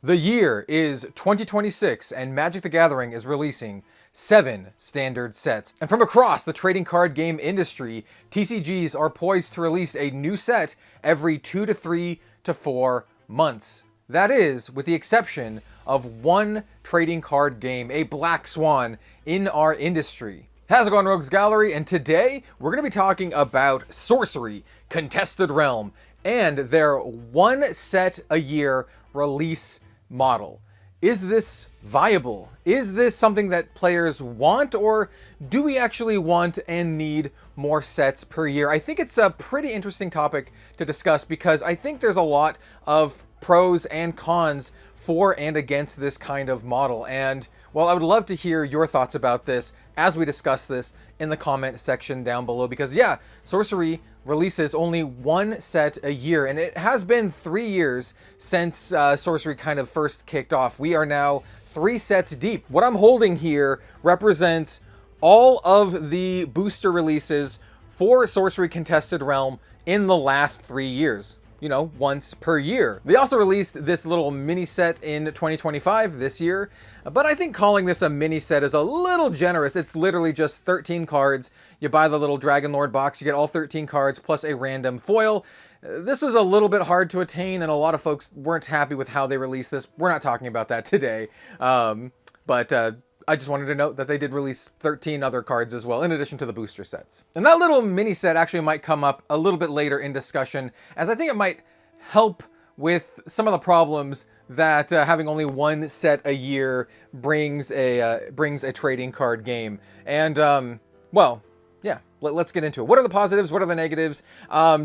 The year is 2026, and Magic the Gathering is releasing 7 standard sets. And from across the trading card game industry, TCGs are poised to release a new set every 2 to 3 to 4 months. That is, with the exception of one trading card game, a black swan in our industry. How's it going, Rogues Gallery? And today we're going to be talking about Sorcery Contested Realm and their one set a year release model. Is this viable? Is this something that players want, or do we actually want and need more sets per year? I think it's a pretty interesting topic to discuss because I think there's a lot of pros and cons for and against this kind of model. And well, I would love to hear your thoughts about this as we discuss this in the comment section down below, because yeah, Sorcery releases only one set a year, and it has been 3 years since Sorcery kind of first kicked off. We are now 3 sets deep. What I'm holding here represents all of the booster releases for Sorcery Contested Realm in the last 3 years. You know, once per year. They also released this little mini set in 2025 this year, but I think calling this a mini set is a little generous. It's literally just 13 cards. You buy the little Dragon Lord box, you get all 13 cards plus a random foil. This was a little bit hard to attain, and a lot of folks weren't happy with how they released this. We're not talking about that today, but I just wanted to note that they did release 13 other cards as well, in addition to the booster sets. And that little mini set actually might come up a little bit later in discussion, as I think it might help with some of the problems that having only one set a year brings a trading card game. And well, yeah, let's get into it. What are the positives? What are the negatives?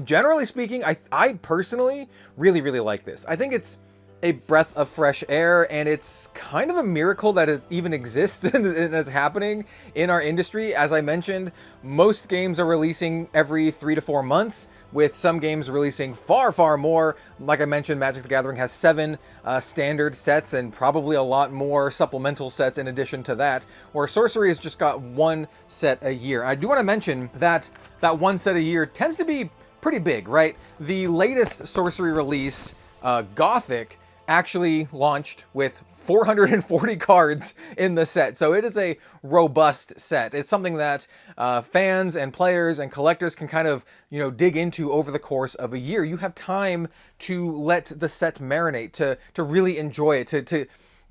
Generally speaking, I personally really like this. I think it's a breath of fresh air, and it's kind of a miracle that it even exists and is happening in our industry. As I mentioned, most games are releasing every 3 to 4 months, with some games releasing far more. Like I mentioned, Magic the Gathering has 7 standard sets and probably a lot more supplemental sets in addition to that, where Sorcery has just got one set a year. I do want to mention that that one set a year tends to be pretty big, right? The latest Sorcery release, Gothic, actually launched with 440 cards in the set. So it is a robust set. It's something that fans and players and collectors can kind of, you know, dig into over the course of a year. You have time to let the set marinate, to really enjoy it, to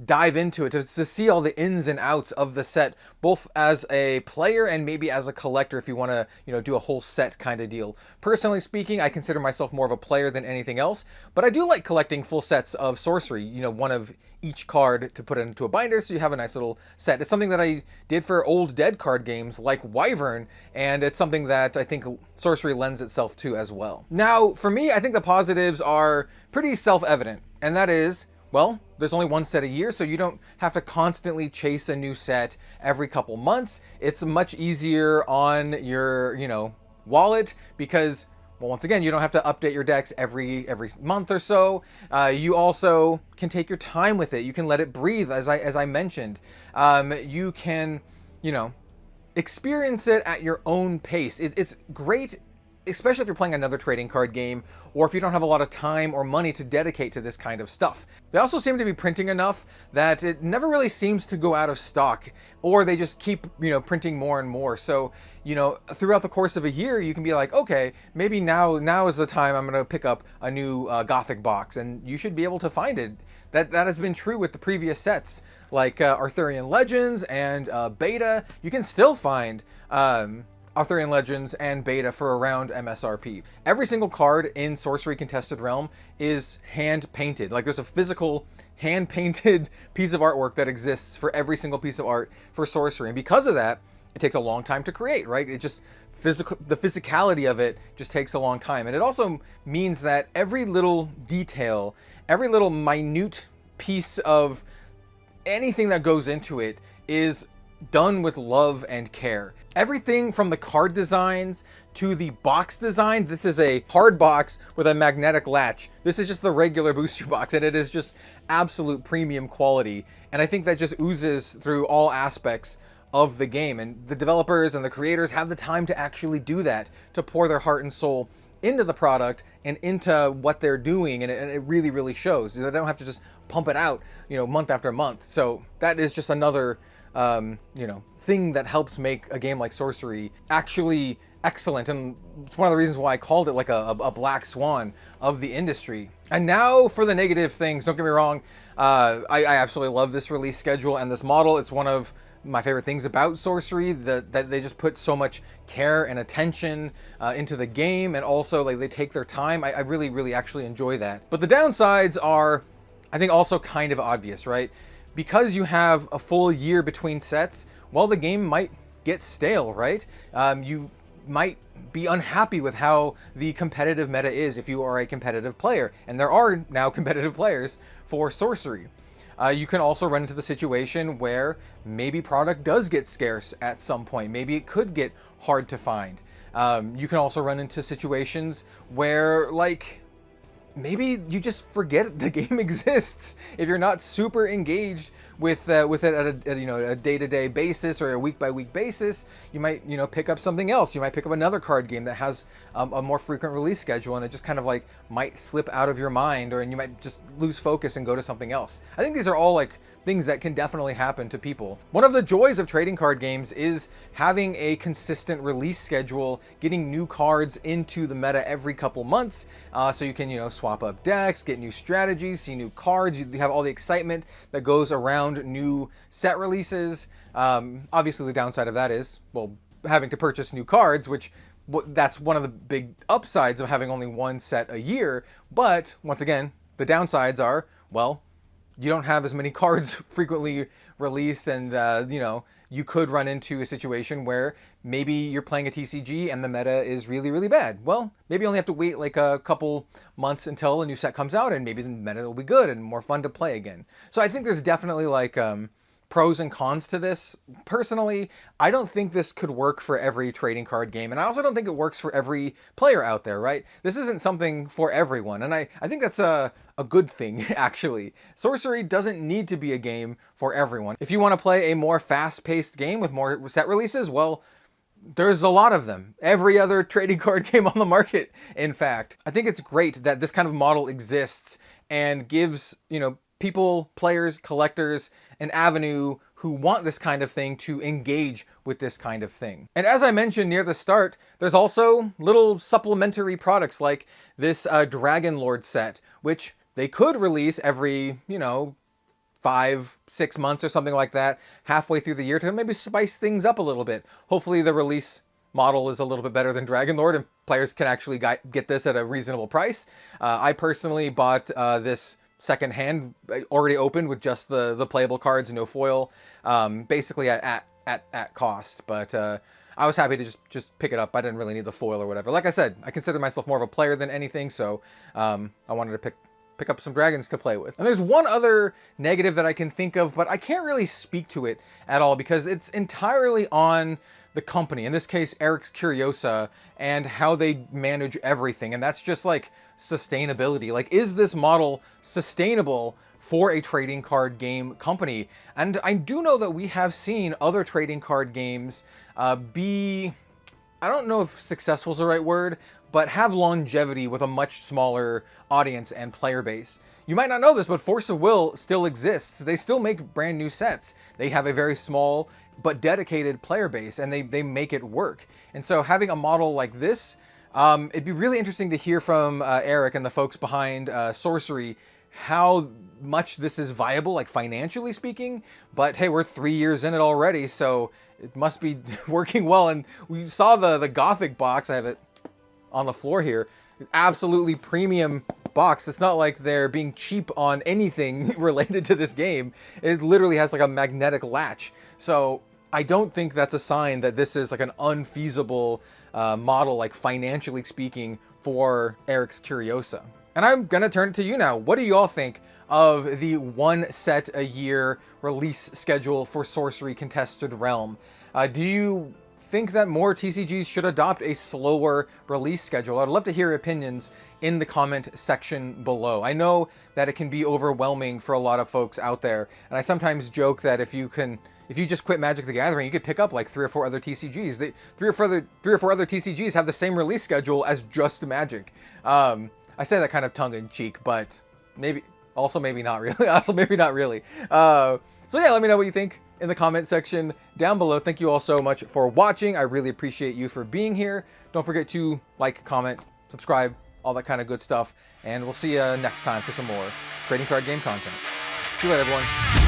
dive into it, to see all the ins and outs of the set, both as a player and maybe as a collector if you want to, you know, do a whole set kind of deal. Personally speaking, I consider myself more of a player than anything else, but I do like collecting full sets of Sorcery, you know, one of each card to put into a binder so you have a nice little set. It's something that I did for old dead card games like Wyvern, and it's something that I think Sorcery lends itself to as well. Now, for me, I think the positives are pretty self-evident, and that is, well, there's only one set a year, so you don't have to constantly chase a new set every couple months. It's much easier on your, you know, wallet because, well, once again, you don't have to update your decks every month or so. You also can take your time with it. You can let it breathe, as I mentioned. You can, you know, experience it at your own pace. It's great, especially if you're playing another trading card game, or if you don't have a lot of time or money to dedicate to this kind of stuff. They also seem to be printing enough that it never really seems to go out of stock, or they just keep, you know, printing more and more. So, you know, throughout the course of a year, you can be like, okay, maybe now is the time I'm going to pick up a new Gothic box, and you should be able to find it. That has been true with the previous sets, like Arthurian Legends and Beta. You can still find Arthurian Legends and Beta for around MSRP. Every single card in Sorcery Contested Realm is hand-painted. Like, there's a physical hand-painted piece of artwork that exists for every single piece of art for Sorcery. And because of that, it takes a long time to create, right? It just, the physicality of it just takes a long time. And it also means that every little detail, every little minute piece of anything that goes into it is done with love and care. Everything from the card designs to the box design. This is a hard box with a magnetic latch. This is just the regular booster box, and it is just absolute premium quality. And I think that just oozes through all aspects of the game. And the developers and the creators have the time to actually do that, to pour their heart and soul into the product and into what they're doing, and it really, really shows. They don't have to just pump it out, month after month. So that is just another, thing that helps make a game like Sorcery actually excellent, and it's one of the reasons why I called it like a black swan of the industry. And now for the negative things. Don't get me wrong, I absolutely love this release schedule and this model. It's one of my favorite things about Sorcery, that they just put so much care and attention into the game, and also like they take their time. I really, really actually enjoy that. But the downsides are, I think, also kind of obvious, right? Because you have a full year between sets, well, the game might get stale, right? You might be unhappy with how the competitive meta is if you are a competitive player, and there are now competitive players for Sorcery. You can also run into the situation where maybe product does get scarce at some point. Maybe it could get hard to find. You can also run into situations where, like, maybe you just forget the game exists. If you're not super engaged with it at a day-to-day basis or a week-by-week basis, you might pick up something else. You might pick up another card game that has a more frequent release schedule, and it just kind of like might slip out of your mind, and you might just lose focus and go to something else. I think these are all like things that can definitely happen to people. One of the joys of trading card games is having a consistent release schedule, getting new cards into the meta every couple months, so you can swap up decks, get new strategies, see new cards. You have all the excitement that goes around new set releases. Obviously the downside of that is, well, having to purchase new cards, which that's one of the big upsides of having only one set a year. But once again, the downsides are, well, you don't have as many cards frequently released, and you could run into a situation where maybe you're playing a TCG and the meta is really, really bad. Well, maybe you only have to wait like a couple months until a new set comes out, and maybe the meta will be good and more fun to play again. So I think there's definitely like pros and cons to this. Personally, I don't think this could work for every trading card game, and I also don't think it works for every player out there, right? This isn't something for everyone, and I think that's a good thing, actually. Sorcery doesn't need to be a game for everyone. If you want to play a more fast-paced game with more set releases, well, there's a lot of them. Every other trading card game on the market, in fact. I think it's great that this kind of model exists and gives, people, players, collectors, an avenue who want this kind of thing to engage with this kind of thing. And as I mentioned near the start, there's also little supplementary products like this Dragon Lord set, which they could release every, 5-6 months or something like that, halfway through the year, to maybe spice things up a little bit. Hopefully the release model is a little bit better than Dragon Lord, and players can actually get this at a reasonable price. I personally bought this secondhand, already opened with just the playable cards, no foil, basically at cost. But I was happy to just pick it up. I didn't really need the foil or whatever. Like I said, I consider myself more of a player than anything, so I wanted to pick up some dragons to play with. And there's one other negative that I can think of, but I can't really speak to it at all because it's entirely on the company, in this case Eric's Curiosa, and how they manage everything. And that's just like sustainability. Like, is this model sustainable for a trading card game company? And I do know that we have seen other trading card games be, I don't know if successful is the right word, but have longevity with a much smaller audience and player base. You might not know this, but Force of Will still exists. They still make brand new sets. They have a very small but dedicated player base, and they make it work. And so having a model like this, it'd be really interesting to hear from Eric and the folks behind Sorcery how much this is viable, like financially speaking. But hey, we're 3 years in it already, so it must be working well. And we saw the Gothic box. I have it on the floor here. Absolutely premium box. It's not like they're being cheap on anything related to this game. It literally has like a magnetic latch. So I don't think that's a sign that this is like an unfeasible model, like financially speaking, for Eric's Curiosa. And I'm gonna turn it to you now. What do you all think of the one set a year release schedule for Sorcery Contested Realm? Do you think that more TCGs should adopt a slower release schedule? I'd love to hear your opinions in the comment section below. I know that it can be overwhelming for a lot of folks out there, and I sometimes joke that if you can if you just quit Magic the Gathering, you could pick up like 3 or 4 other TCGs. Three or 4 other TCGs have the same release schedule as just Magic. I say that kind of tongue in cheek, but maybe not really. Also maybe not really. So yeah, let me know what you think in the comment section down below. Thank you all so much for watching. I really appreciate you for being here. Don't forget to like, comment, subscribe, all that kind of good stuff. And we'll see you next time for some more trading card game content. See you later, everyone.